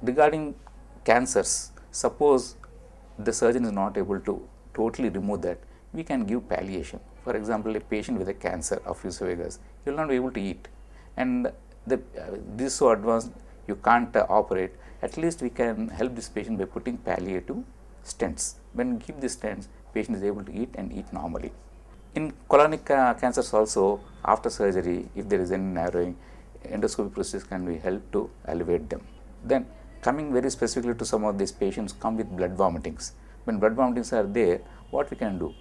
regarding cancers, suppose the surgeon is not able to totally remove that, we can give palliation. For example, a patient with a cancer of esophagus, he will not be able to eat, and this is so advanced you can't operate. At least we can help this patient by putting palliative stents. When we give the stents, patient is able to eat and eat normally. In colonic cancers also, after surgery, if there is any narrowing, endoscopic procedures can be helped to alleviate them. Then coming very specifically to some of these patients come with blood vomitings. When blood vomitings are there, what we can do?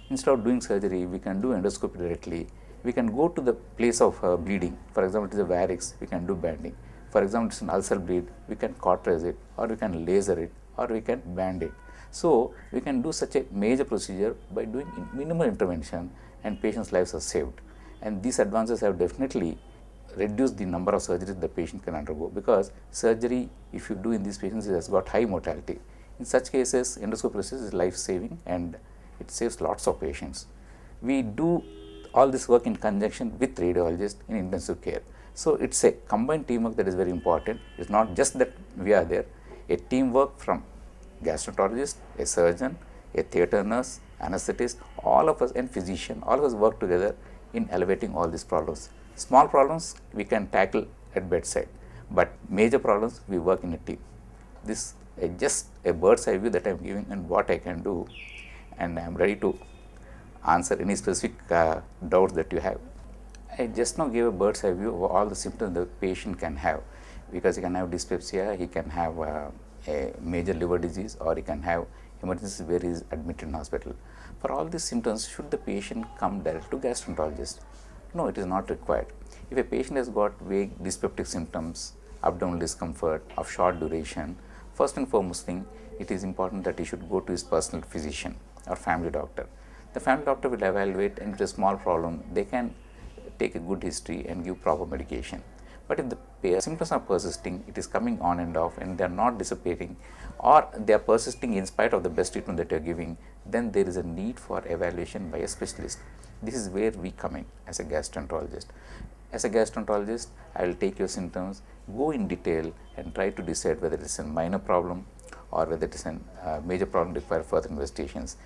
Instead of doing surgery, we can do endoscopy directly. We can go to the place of bleeding. For example, it is a varix, we can do banding. For example, it's an ulcer bleed, we can cauterize it, or we can laser it, or we can band it. So we can do such a major procedure by doing minimal intervention, and patients' lives are saved. And these advances have definitely reduced the number of surgeries the patient can undergo, because surgery, if you do in these patients, it has got high mortality. In such cases, endoscopic procedure is life saving and it saves lots of patients. We do all this work in conjunction with radiologists in intensive care. So it's a combined teamwork that is very important. It's not just that we are there, a teamwork from gastroenterologist, a surgeon, a theatre nurse, anesthetist, all of us, and physician, all of us work together in elevating all these problems. Small problems we can tackle at bedside, but major problems we work in a team. This is just a bird's eye view that I am giving and what I can do, and I am ready to answer any specific doubts that you have. I just now gave a bird's eye view of all the symptoms the patient can have, because he can have dyspepsia, he can have a major liver disease, or he can have emergency where he is admitted in hospital. For all these symptoms, should the patient come direct to gastroenterologist? No, it is not required. If a patient has got vague dyspeptic symptoms, abdominal discomfort of short duration, first and foremost thing, it is important that he should go to his personal physician or family doctor. The family doctor will evaluate, and if it is a small problem, they can take a good history and give proper medication. But if the symptoms are persisting, it is coming on and off and they are not dissipating, or they are persisting in spite of the best treatment that you are giving, then there is a need for evaluation by a specialist. This is where we come in as a gastroenterologist. As a gastroenterologist, I will take your symptoms, go in detail and try to decide whether it is a minor problem or whether it is a major problem require further investigations.